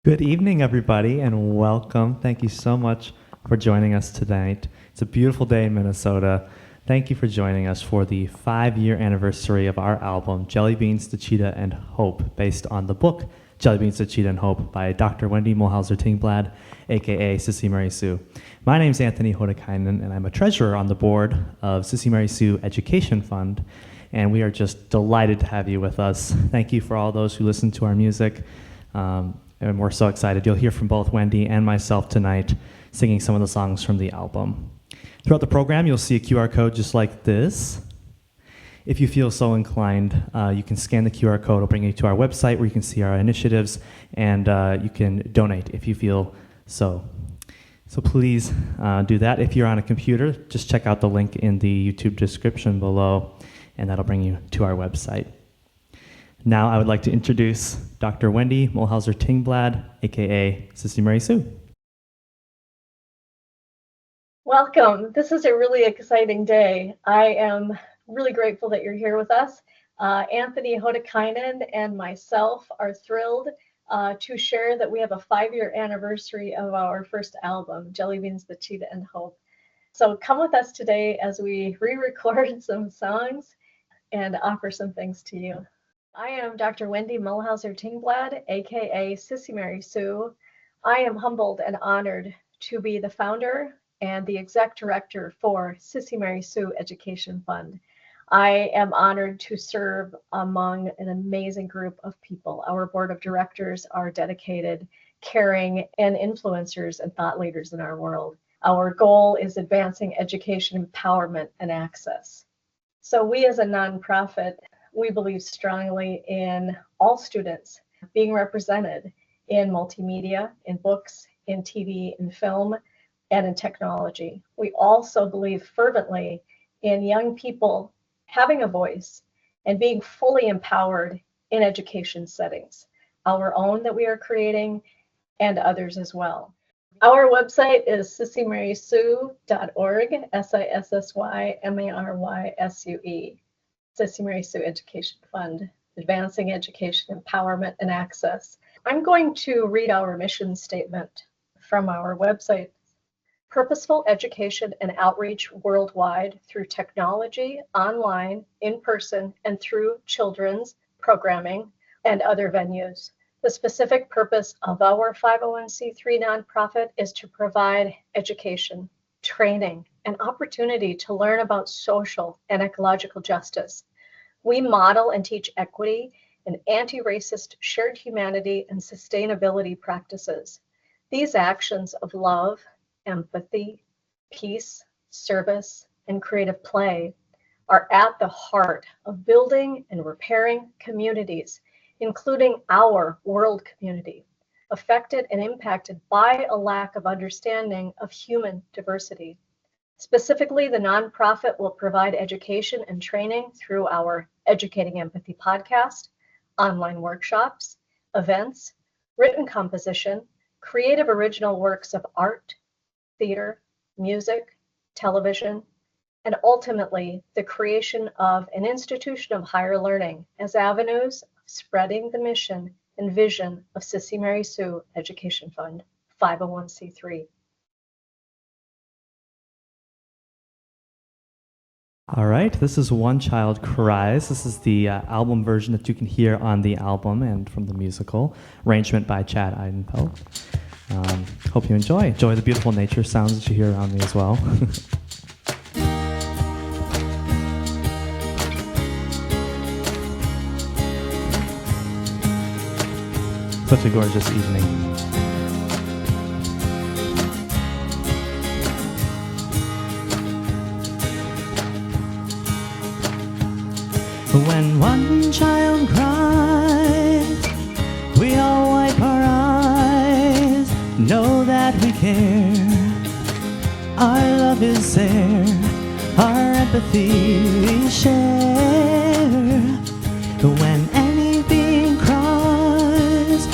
Good evening, everybody, and welcome. Thank you so much for joining us tonight. It's a beautiful day in Minnesota. Thank you for joining us for the 5-year anniversary of our album, Jelly Beans, the Cheetah, and Hope, based on the book Jelly Beans, the Cheetah, and Hope by Dr. Wendy Muhlhauser-Tingblad, a.k.a. SissyMarySue. My name's Anthony Hotakainen, and I'm a treasurer on the board of SissyMarySue Education Fund, and we are just delighted to have you with us. Thank you for all those who listen to our music. And we're so excited. You'll hear from both Wendy and myself tonight singing some of the songs from the album. Throughout the program, you'll see a QR code just like this. If you feel so inclined, you can scan the QR code. It'll bring you to our website where you can see our initiatives, and you can donate if you feel so. So please do that. If you're on a computer, just check out the link in the YouTube description below, and that'll bring you to our website. Now I would like to introduce Dr. Wendy Muhlhauser-Tingblad, a.k.a. SissyMarySue. Welcome. This is a really exciting day. I am really grateful that you're here with us. Anthony Hotakainen and myself are thrilled to share that we have a 5-year anniversary of our first album, Jelly Beans, the Cheetah, and Hope. So come with us today as we re-record some songs and offer some things to you. I am Dr. Wendy Muhlhauser-Tingblad, a.k.a. SissyMarySue. I am humbled and honored to be the founder and the exec director for SissyMarySue Education Fund. I am honored to serve among an amazing group of people. Our board of directors are dedicated, caring, and influencers and thought leaders in our world. Our goal is advancing education, empowerment, and access. So we as a nonprofit, we believe strongly in all students being represented in multimedia, in books, in TV, in film, and in technology. We also believe fervently in young people having a voice and being fully empowered in education settings, our own that we are creating and others as well. Our website is SissyMarySue.org, SissyMarySue. SissyMarySue Education Fund, Advancing Education, Empowerment, and Access. I'm going to read our mission statement from our website. Purposeful education and outreach worldwide through technology, online, in person, and through children's programming and other venues. The specific purpose of our 501c3 nonprofit is to provide education, training, and opportunity to learn about social and ecological justice. We model and teach equity and anti-racist shared humanity and sustainability practices. These actions of love, empathy, peace, service, and creative play are at the heart of building and repairing communities, including our world community, affected and impacted by a lack of understanding of human diversity. Specifically, the nonprofit will provide education and training through our Educating Empathy podcast, online workshops, events, written composition, creative original works of art, theater, music, television, and ultimately the creation of an institution of higher learning as avenues of spreading the mission and vision of SissyMarySue Education Fund, 501c3. All right, this is One Child Cries. This is the album version that you can hear on the album and from the musical, arrangement by Chad Eidenfeld. Hope you enjoy the beautiful nature sounds that you hear around me as well. Such a gorgeous evening. When one child cries, we all wipe our eyes, know that we care, our love is there, our empathy we share. When any being cries,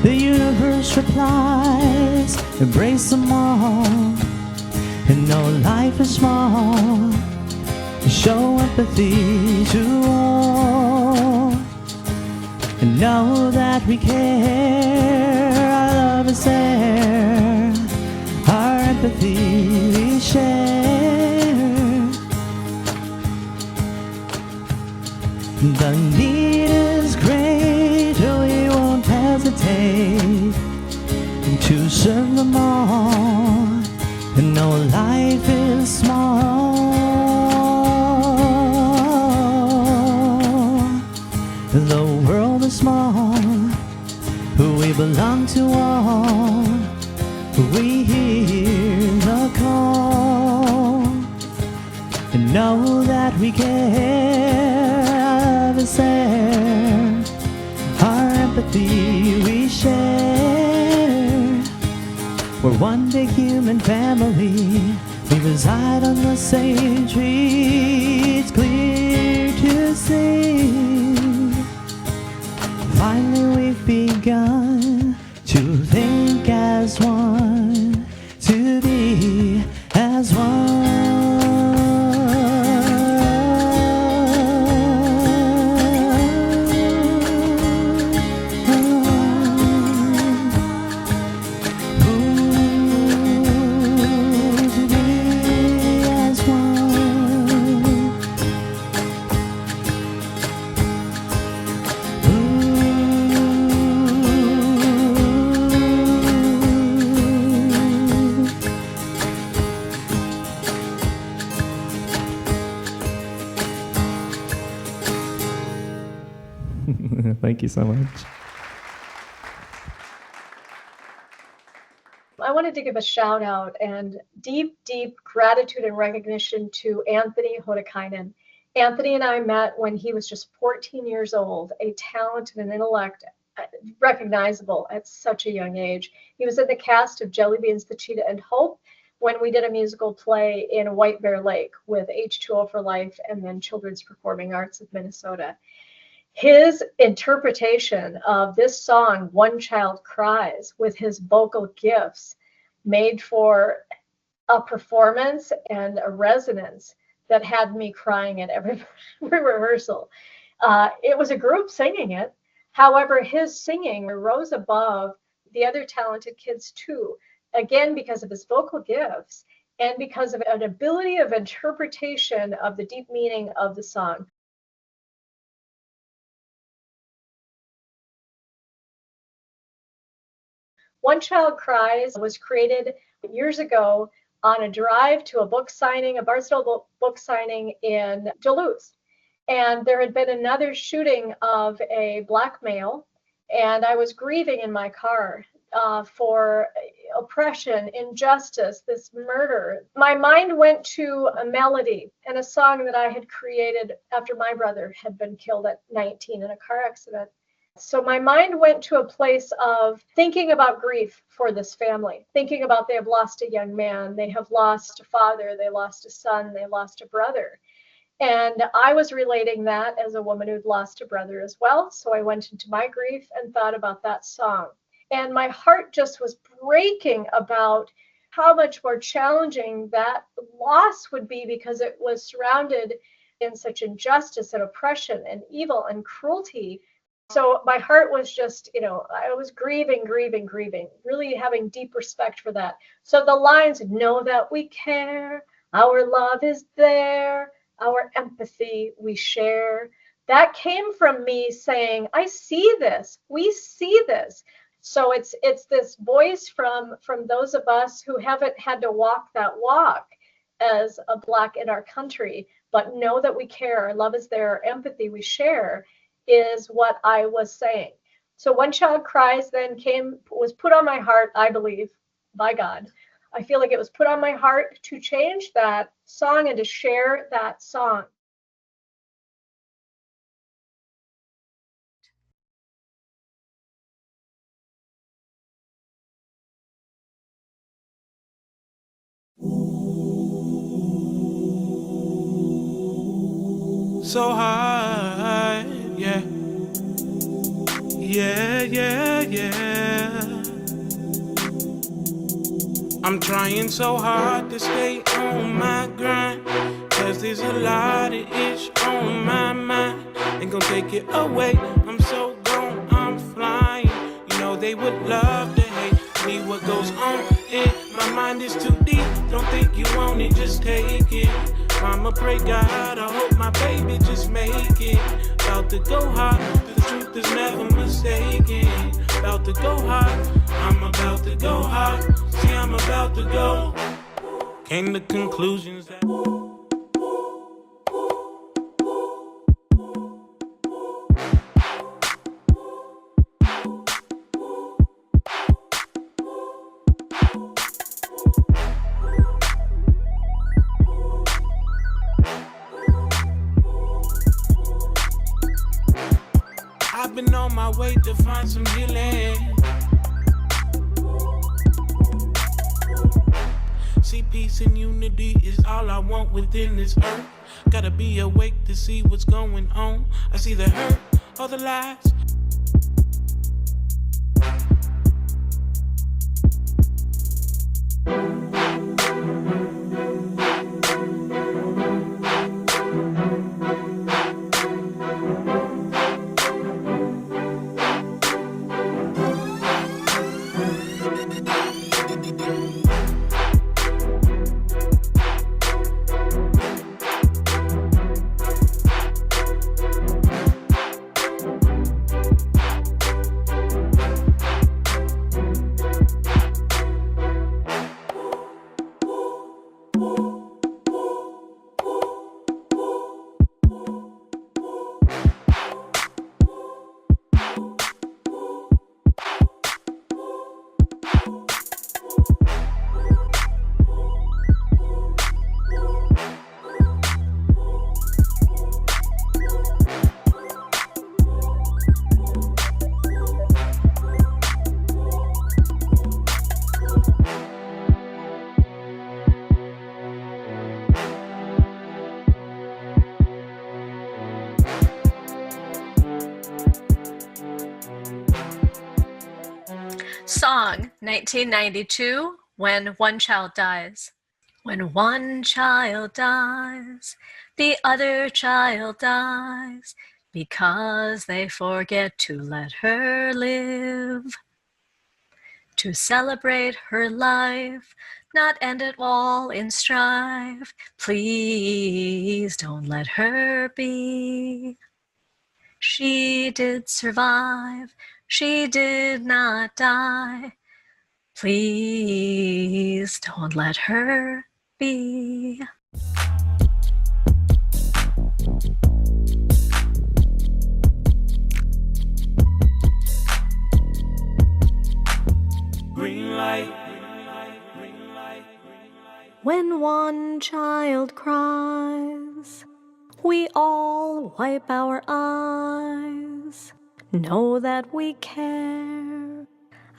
the universe replies, embrace them all, and no life is small. Show empathy to all, and know that we care. Our love is there, our empathy we share. The need is great, we won't hesitate to serve them all. And no life is small. The world is small, we belong to all. We hear the call and know that we care. Love is there, our empathy we share. We're one big human family, we reside on the same tree. It's clear to see, finally we've begun to think as one, to be as one. Thank you so much. I wanted to give a shout out and deep, deep gratitude and recognition to Anthony Hotakainen. Anthony and I met when he was just 14 years old, a talent and an intellect recognizable at such a young age. He was in the cast of Jelly Beans, the Cheetah, and Hope when we did a musical play in White Bear Lake with H2O for Life and then Children's Performing Arts of Minnesota. His interpretation of this song, One Child Cries, with his vocal gifts, made for a performance and a resonance that had me crying at every rehearsal. It was a group singing it. However, his singing rose above the other talented kids too, again, because of his vocal gifts and because of an ability of interpretation of the deep meaning of the song. One Child Cries was created years ago on a drive to a book signing, a Barstool book signing in Duluth. And there had been another shooting of a black male, and I was grieving in my car for oppression, injustice, this murder. My mind went to a melody and a song that I had created after my brother had been killed at 19 in a car accident. So my mind went to a place of thinking about grief for this family, thinking about they have lost a young man, they have lost a father, they lost a son, they lost a brother. And I was relating that as a woman who'd lost a brother as well. So I went into my grief and thought about that song. And my heart just was breaking about how much more challenging that loss would be because it was surrounded in such injustice and oppression and evil and cruelty. So my heart was just, I was grieving, really having deep respect for that. So the lines, know that we care, our love is there, our empathy we share. That came from me saying, I see this, we see this. So it's this voice from those of us who haven't had to walk that walk as a Black in our country, but know that we care, our love is there, our empathy we share, is what I was saying. So One Child Cries then was put on my heart, I believe, by God. I feel like it was put on my heart to change that song and to share that song. So high, yeah. I'm trying so hard to stay on my grind, 'cause there's a lot of itch on my mind. Ain't gonna take it away, I'm so gone, I'm flying. You know they would love to hate, me what goes on in my mind is too deep. Don't think you want it, just take it. Mama pray God, I hope my baby just make it. About to go hard, the truth is never mistaken. About to go hard, I'm about to go hard. See, I'm about to go. Came to conclusions that I've been on my way to find some healing. See, peace and unity is all I want within this earth. Gotta be awake to see what's going on. I see the hurt or the lies. Song, 1992, When One Child Dies. When one child dies, the other child dies, because they forget to let her live. To celebrate her life, not end it all in strife. Please don't let her be. She did survive, she did not die. Please don't let her be. Green light. When one child cries, we all wipe our eyes. Know that we care.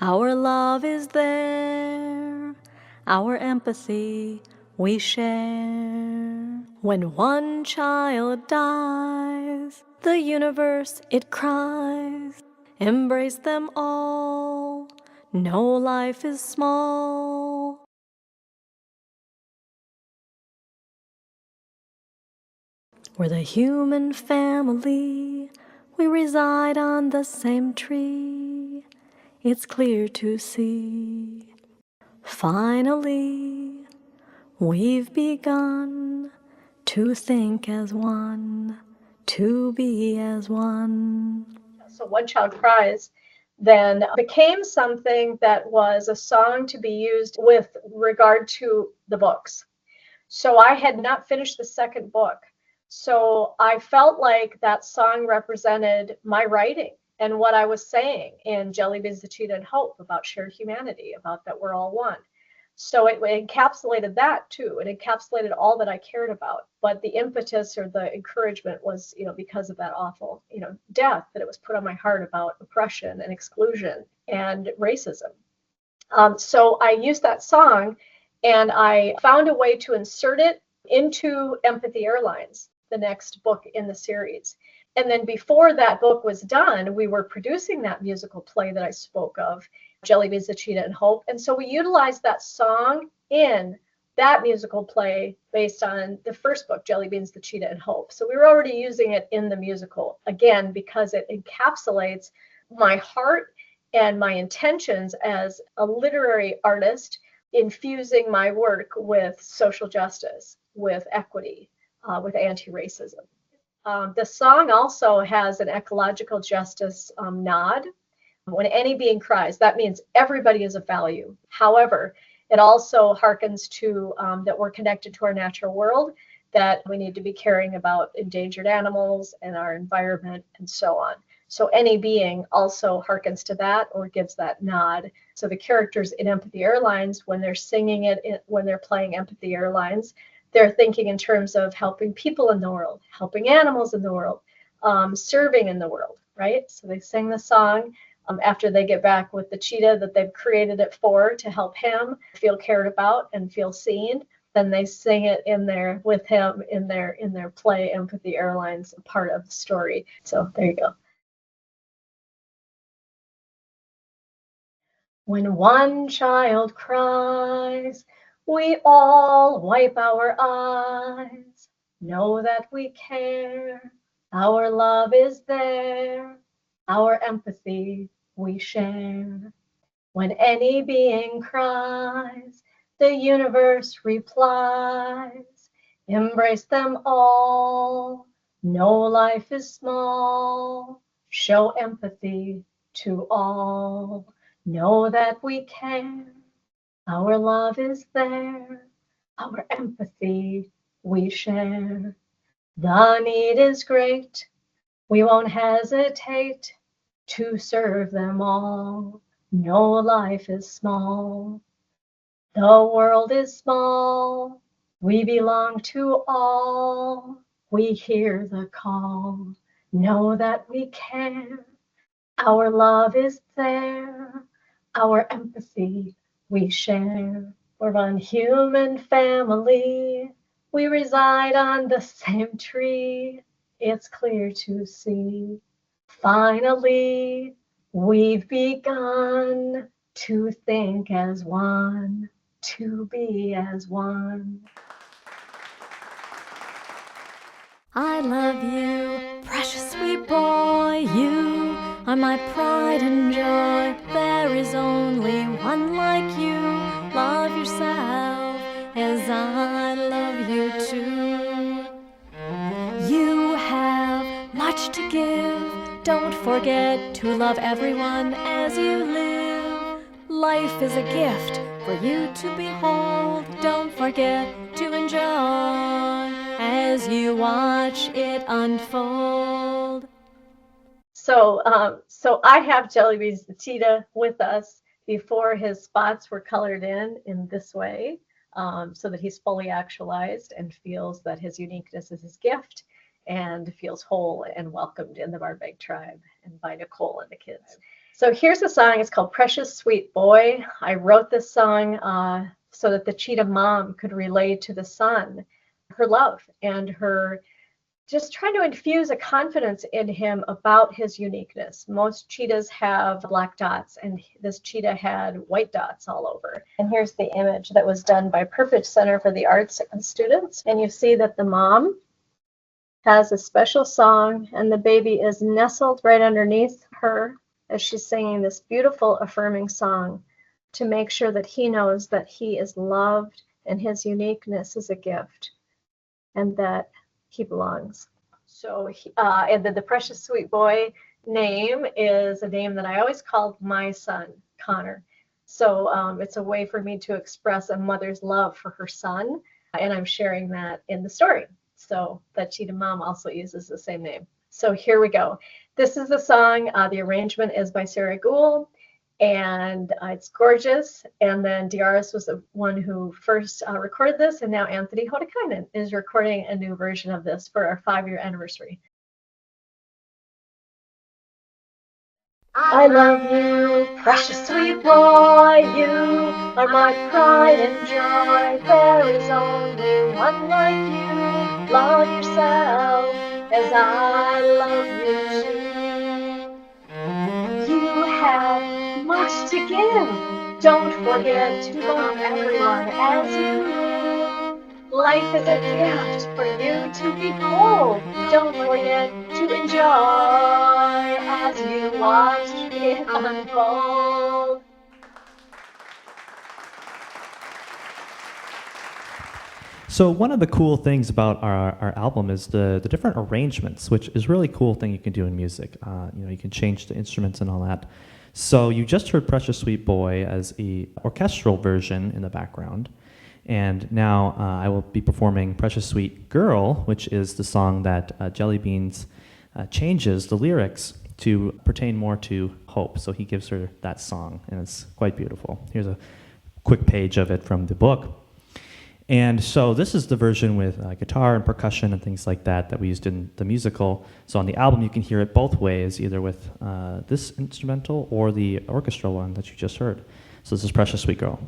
Our love is there. Our empathy we share. When one child dies, the universe it cries. Embrace them all. No life is small. We're the human family. We reside on the same tree. It's clear to see. Finally, we've begun to think as one, to be as one. So One Child Cries then became something that was a song to be used with regard to the books. So I had not finished the second book. So I felt like that song represented my writing and what I was saying in Jelly Beans, the Cheetah, and Hope about shared humanity, about that we're all one. So it encapsulated that too. It encapsulated all that I cared about. But the impetus or the encouragement was, because of that awful, death that it was put on my heart about oppression and exclusion and racism. So I used that song and I found a way to insert it into Empathy Airlines, the next book in the series. And then before that book was done, we were producing that musical play that I spoke of, Jelly Beans, the Cheetah, and Hope. And so we utilized that song in that musical play based on the first book, Jelly Beans, the Cheetah, and Hope. So we were already using it in the musical, again, because it encapsulates my heart and my intentions as a literary artist, infusing my work with social justice, with equity, with anti-racism. The song also has an ecological justice nod. When any being cries, that means everybody is of value. However, it also harkens to that we're connected to our natural world, that we need to be caring about endangered animals and our environment and so on. So any being also harkens to that or gives that nod. So the characters in Empathy Airlines, when they're singing it, when they're playing Empathy Airlines, they're thinking in terms of helping people in the world, helping animals in the world, serving in the world, right? So they sing the song after they get back with the cheetah that they've created it for, to help him feel cared about and feel seen. Then they sing it in there with him in their play Empathy Airlines, part of the story. So there you go. When one child cries, we all wipe our eyes. Know that we care. Our love is there. Our empathy we share. When any being cries, the universe replies. Embrace them all. No life is small. Show empathy to all. Know that we care. Our love is there. Our empathy we share. The need is great. We won't hesitate to serve them all. No life is small. The world is small. We belong to all. We hear the call. Know that we care. Our love is there. Our empathy we share. We're one human family. We reside on the same tree. It's clear to see. Finally, we've begun to think as one, to be as one. I love you, precious sweet boy. You are my pride and joy. There is only one like you. Love yourself as I love you too. You have much to give. Don't forget to love everyone as you live. Life is a gift for you to behold. Don't forget to enjoy as you watch it unfold. So I have Jellybeans the cheetah with us before his spots were colored in this way, so that he's fully actualized and feels that his uniqueness is his gift and feels whole and welcomed in the Barbeg tribe and by Nicole and the kids. So here's the song. It's called Precious Sweet Boy. I wrote this song so that the cheetah mom could relay to the son her love and her just trying to infuse a confidence in him about his uniqueness. Most cheetahs have black dots, and this cheetah had white dots all over. And here's the image that was done by Purpose Center for the Arts students. And you see that the mom has a special song, and the baby is nestled right underneath her as she's singing this beautiful affirming song to make sure that he knows that he is loved and his uniqueness is a gift and that he belongs. So, and then the Precious Sweet Boy name is a name that I always called my son, Connor. So it's a way for me to express a mother's love for her son, and I'm sharing that in the story. So that cheetah mom also uses the same name. So here we go. This is the song. The arrangement is by Sarah Gould, and it's gorgeous. And then Diaris was the one who first recorded this, and now Anthony Hotakainen is recording a new version of this for our 5-year anniversary. I love you, precious sweet boy, you are my pride and joy. There is only one like you. Love yourself as I love you too. You have much to give. Don't forget to love everyone as you live. Life is a gift for you to behold. Don't forget to enjoy as you watch it unfold. So one of the cool things about our album is the different arrangements, which is a really cool thing you can do in music. You can change the instruments and all that. So you just heard Precious Sweet Boy as a orchestral version in the background. And now I will be performing Precious Sweet Girl, which is the song that Jelly Beans changes the lyrics to pertain more to hope. So he gives her that song, and it's quite beautiful. Here's a quick page of it from the book. And so this is the version with guitar and percussion and things like that we used in the musical. So on the album, you can hear it both ways, either with this instrumental or the orchestral one that you just heard. So this is Precious Sweet Girl.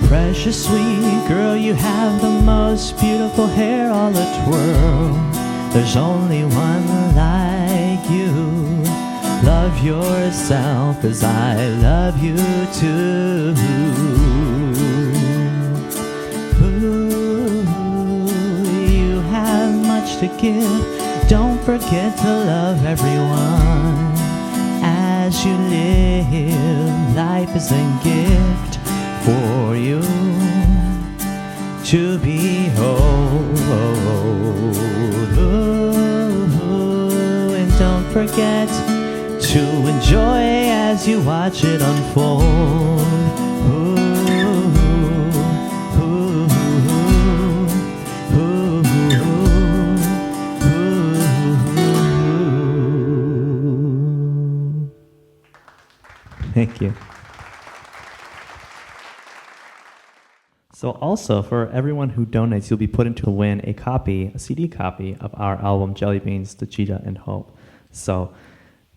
Precious sweet girl, you have the most beautiful hair all a-twirl. There's only one like you. Love yourself as I love you too. Ooh, you have much to give. Don't forget to love everyone as you live. Life is a gift for you to behold. And don't forget to enjoy as you watch it unfold. Thank you. So also, for everyone who donates, you'll be put into win a CD copy of our album, Jelly Beans, The Cheetah and Hope. So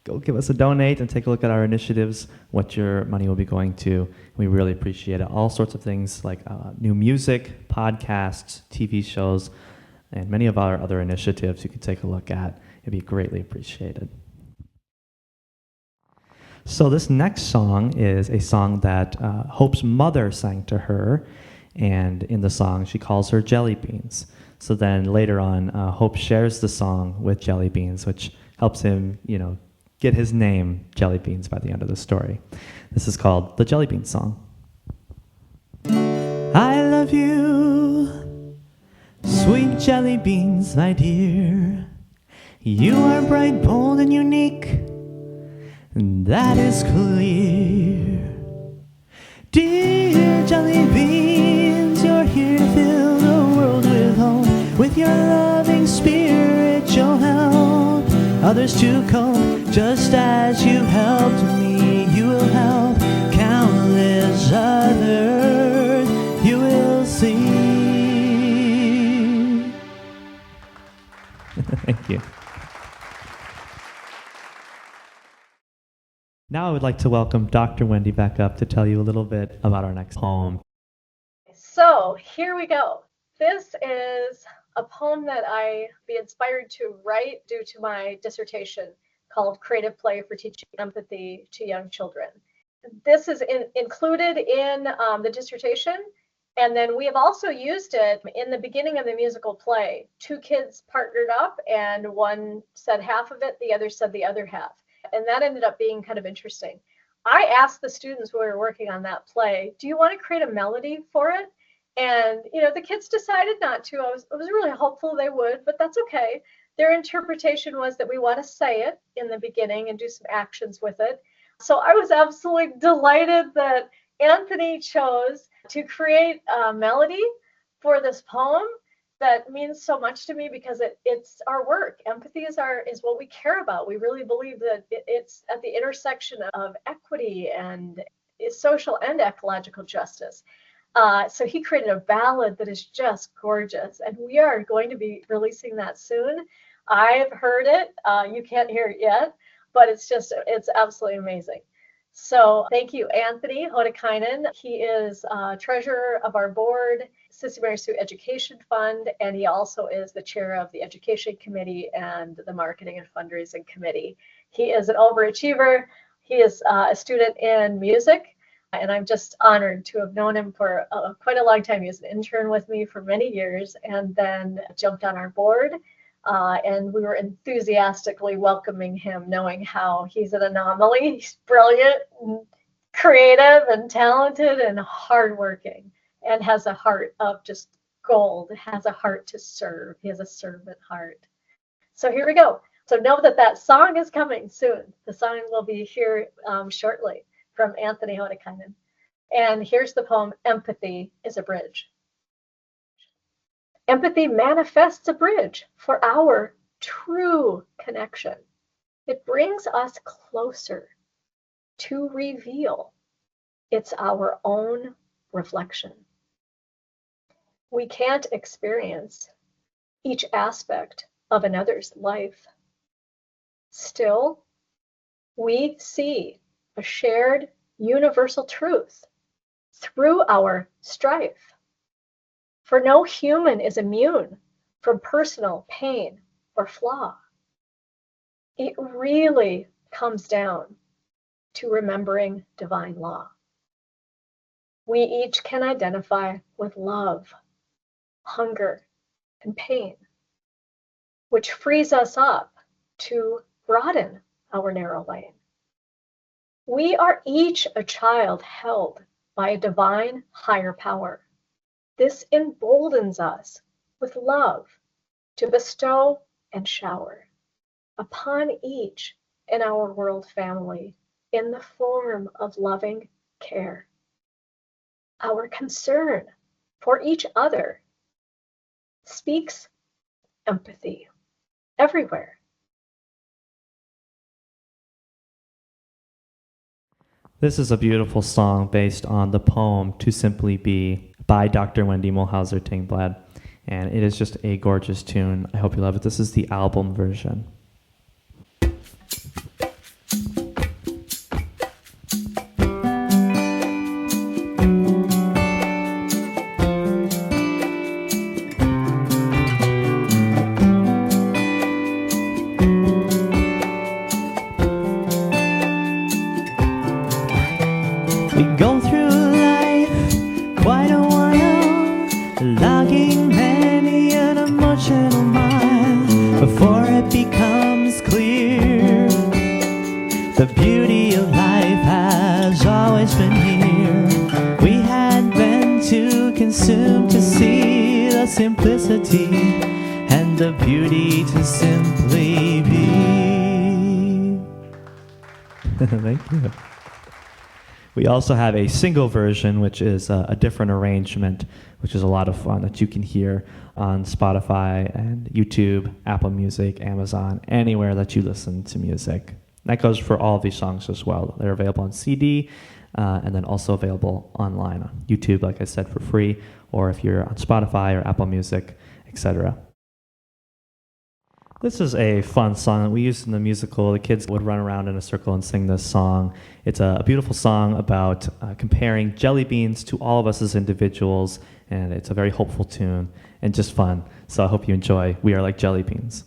go give us a donate and take a look at our initiatives, what your money will be going to. We really appreciate it. All sorts of things like new music, podcasts, TV shows, and many of our other initiatives you can take a look at. It'd be greatly appreciated. So this next song is a song that Hope's mother sang to her. And in the song, she calls her Jelly Beans. So then later on, Hope shares the song with Jelly Beans, which helps him, get his name, Jelly Beans, by the end of the story. This is called the Jelly Beans song. I love you, sweet jelly beans, my dear. You are bright, bold, and unique, and that is clear. Dear jelly beans, you're here to fill the world with hope. With your loving spirit, you'll help others to cope. Just as you helped me, you will help countless others. You will see. Thank you. Now I would like to welcome Dr. Wendy back up to tell you a little bit about our next poem. So here we go. This is a poem that I be inspired to write due to my dissertation called Creative Play for Teaching Empathy to Young Children. This is included in the dissertation, and then we have also used it in the beginning of the musical play. Two kids partnered up, and one said half of it, the other said the other half. And that ended up being kind of interesting. I asked the students who were working on that play, do you want to create a melody for it? And, the kids decided not to. I was really hopeful they would, but that's okay. Their interpretation was that we want to say it in the beginning and do some actions with it. So I was absolutely delighted that Anthony chose to create a melody for this poem that means so much to me because it's our work. Empathy is what we care about. We really believe that it's at the intersection of equity and social and ecological justice. So he created a ballad that is just gorgeous, and we are going to be releasing that soon. I've heard it. You can't hear it yet, but it's absolutely amazing. So thank you, Anthony Hotakainen. He is treasurer of our board, SissyMarySue Education Fund, and he also is the chair of the Education Committee and the Marketing and Fundraising Committee. He is an overachiever. He is a student in music, and I'm just honored to have known him for quite a long time. He was an intern with me for many years and then jumped on our board. And we were enthusiastically welcoming him, knowing how he's an anomaly. He's brilliant, and creative, and talented, and hardworking, and has a heart of just gold. Has a heart to serve. He has a servant heart. So here we go. So know that that song is coming soon. The song will be here shortly from Anthony Hotakainen. And here's the poem, Empathy is a Bridge. Empathy manifests a bridge for our true connection. It brings us closer to reveal it's our own reflection. We can't experience each aspect of another's life. Still, we see a shared universal truth through our strife. For no human is immune from personal pain or flaw. It really comes down to remembering divine law. We each can identify with love, hunger, and pain, which frees us up to broaden our narrow lane. We are each a child held by a divine higher power. This emboldens us with love to bestow and shower upon each in our world family in the form of loving care. Our concern for each other speaks empathy everywhere. This is a beautiful song based on the poem To Simply Be by Dr. Wendy Muhlhauser-Tingblad, and it is just a gorgeous tune. I hope you love it. This is the album version. We go through life quite a while, logging many an emotional mile before it becomes clear. The beauty of life has always been here. We had been too consumed to see the simplicity and the beauty to simply be. Thank you. We also have a single version, which is a different arrangement, which is a lot of fun that you can hear on Spotify and YouTube, Apple Music, Amazon, anywhere that you listen to music. That goes for all of these songs as well. They're available on CD and then also available online on YouTube, like I said, for free, or if you're on Spotify or Apple Music, etc. This is a fun song that we used in the musical. The kids would run around in a circle and sing this song. It's a beautiful song about comparing jelly beans to all of us as individuals, and it's a very hopeful tune and just fun. So I hope you enjoy We Are Like Jelly Beans.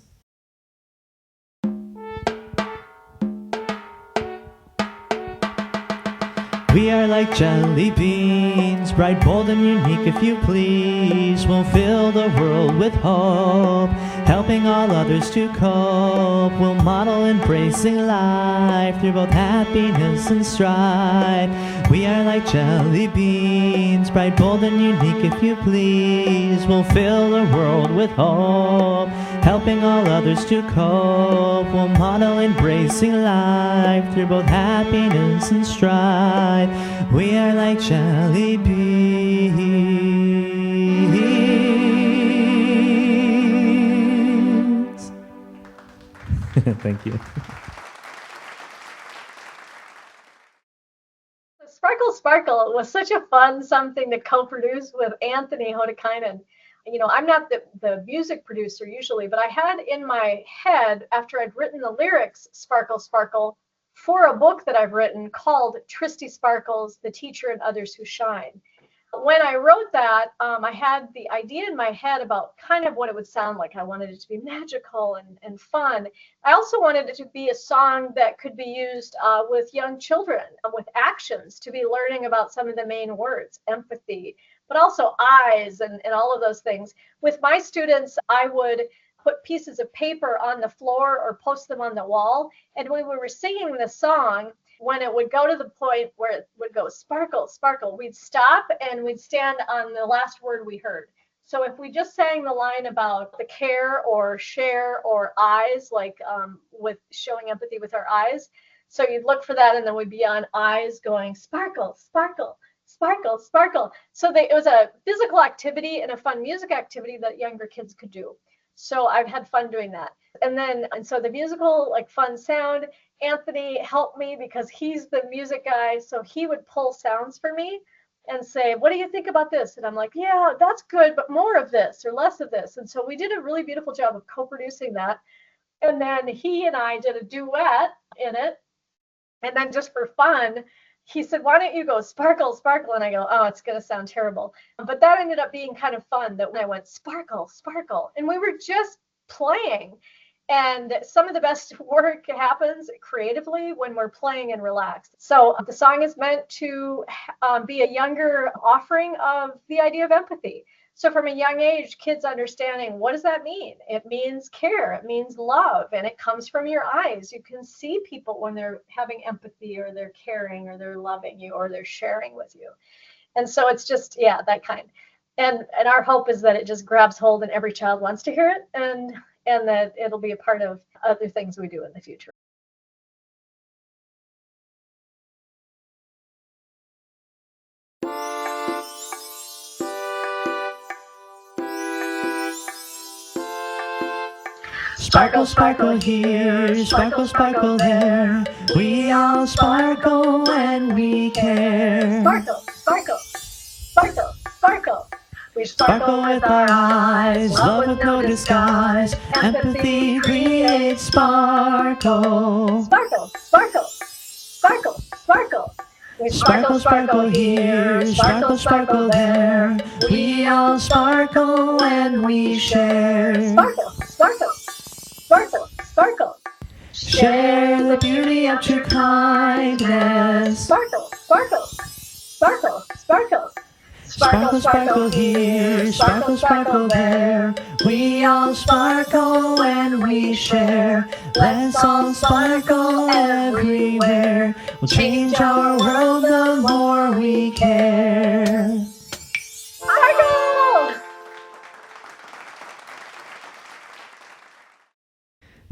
We are like jelly beans, bright, bold, and unique if you please. We'll fill the world with hope, helping all others to cope. We'll model embracing life through both happiness and strife. We are like jelly beans, bright, bold, and unique if you please. We'll fill the world with hope, helping all others to cope. We'll model embracing life through both happiness and strife. We are like jelly beans. Thank you. Sparkle Sparkle was such a fun something to co-produce with Anthony Hotakainen. You know, I'm not the music producer usually, but I had in my head, after I'd written the lyrics, Sparkle Sparkle, for a book that I've written called Tristy Sparkles, The Teacher and Others Who Shine. When I wrote that, I had the idea in my head about kind of what it would sound like. I wanted it to be magical and fun. I also wanted it to be a song that could be used with young children, with actions, to be learning about some of the main words, empathy, but also eyes and all of those things. With my students, I would put pieces of paper on the floor or post them on the wall. And when we were singing the song, when it would go to the point where it would go sparkle, sparkle, we'd stop and we'd stand on the last word we heard. So if we just sang the line about the care or share or eyes, like with showing empathy with our eyes, so you'd look for that and then we'd be on eyes going sparkle, sparkle, sparkle, sparkle. So it was a physical activity and a fun music activity that younger kids could do. So I've had fun doing that. And so the musical, like fun sound, Anthony helped me because he's the music guy. So he would pull sounds for me and say, what do you think about this? And I'm like, yeah, that's good, but more of this or less of this. And so we did a really beautiful job of co-producing that. And then he and I did a duet in it. And then just for fun, he said, why don't you go sparkle, sparkle? And I go, oh, it's going to sound terrible. But that ended up being kind of fun that when I went sparkle, sparkle, and we were just playing. And some of the best work happens creatively when we're playing and relaxed. So the song is meant to be a younger offering of the idea of empathy. So from a young age, kids understanding, what does that mean? It means care, it means love, and it comes from your eyes. You can see people when they're having empathy or they're caring or they're loving you or they're sharing with you. And so it's just, yeah, that kind. And our hope is that it just grabs hold and every child wants to hear it and that it'll be a part of other things we do in the future. Sparkle, sparkle here, sparkle, sparkle there. We all sparkle when we care. Sparkle, sparkle, sparkle, sparkle. We Sparkle with our eyes, love with no disguise. Empathy creates sparkle. Sparkle, sparkle, sparkle, sparkle. We Sparkle, sparkle here, sparkle, sparkle there. We all sparkle when we share. Sparkle, sparkle, sparkle, sparkle. Share the beauty of true kindness. Sparkle, sparkle, sparkle, sparkle. Sparkle, sparkle here, sparkle, sparkle there. We all sparkle when we share. Let's all sparkle everywhere. We'll change our world the more we care. Sparkle!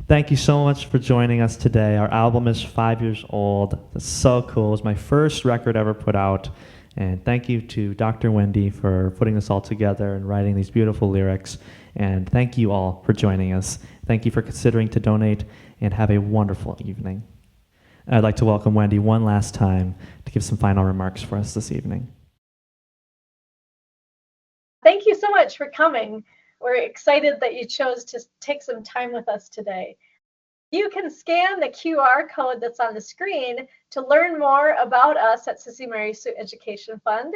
Thank you so much for joining us today. Our album is 5 years old. It's so cool. It was my first record ever put out. And thank you to Dr. Wendy for putting this all together and writing these beautiful lyrics. And thank you all for joining us. Thank you for considering to donate, and have a wonderful evening. I'd like to welcome Wendy one last time to give some final remarks for us this evening. Thank you so much for coming. We're excited that you chose to take some time with us today. You can scan the QR code that's on the screen to learn more about us at SissyMarySue Education Fund,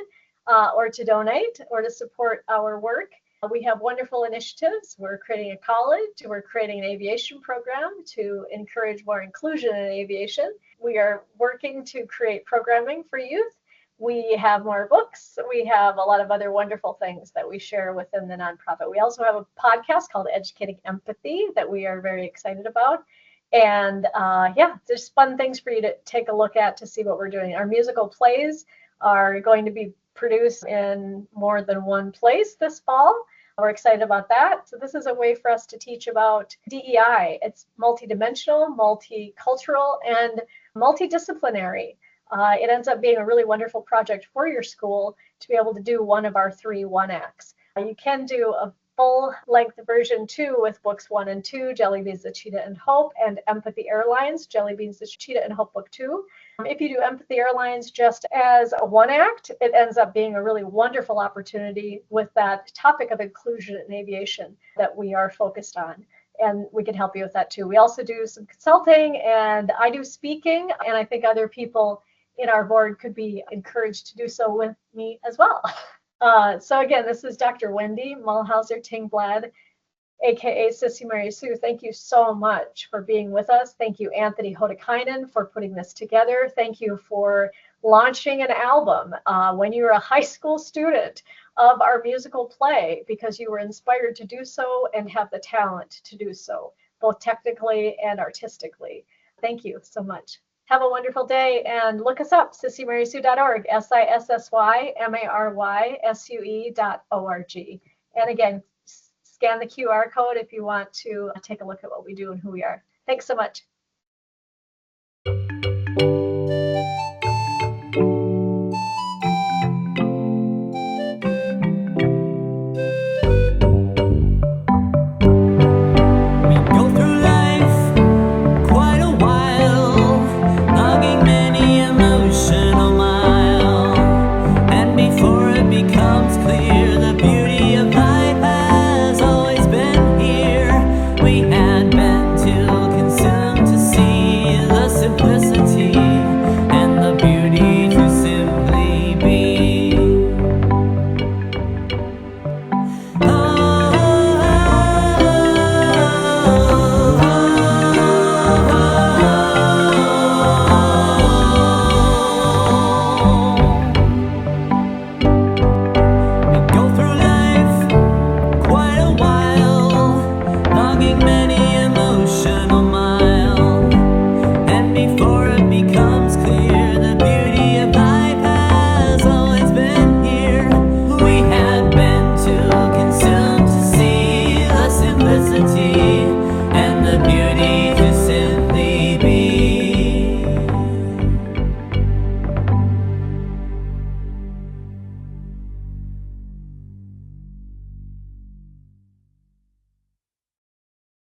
or to donate or to support our work. We have wonderful initiatives. We're creating a college. We're creating an aviation program to encourage more inclusion in aviation. We are working to create programming for youth. We have more books. We have a lot of other wonderful things that we share within the nonprofit. We also have a podcast called Educating Empathy that we are very excited about. And yeah, there's fun things for you to take a look at to see what we're doing. Our musical plays are going to be produced in more than one place this fall. We're excited about that. So this is a way for us to teach about DEI. It's multidimensional, multicultural, and multidisciplinary. It ends up being a really wonderful project for your school to be able to do one of our 3 one-acts. You can do a full-length version too with books 1 and 2, Jelly Beans, the Cheetah and Hope, and Empathy Airlines, Jelly Beans, the Cheetah and Hope Book 2. If you do Empathy Airlines just as a one-act, it ends up being a really wonderful opportunity with that topic of inclusion in aviation that we are focused on. and we can help you with that too. We also do some consulting, and I do speaking, and I think other people in our board could be encouraged to do so with me as well. So again, this is Dr. Wendy Muhlhauser-Tingblad, a.k.a. SissyMarySue. Thank you so much for being with us. Thank you, Anthony Hotakainen, for putting this together. Thank you for launching an album when you were a high school student of our musical play, because you were inspired to do so and have the talent to do so, both technically and artistically. Thank you so much. Have a wonderful day, and look us up, SissyMarySue.org, SissyMarySue.org. And again, scan the QR code if you want to take a look at what we do and who we are. Thanks so much.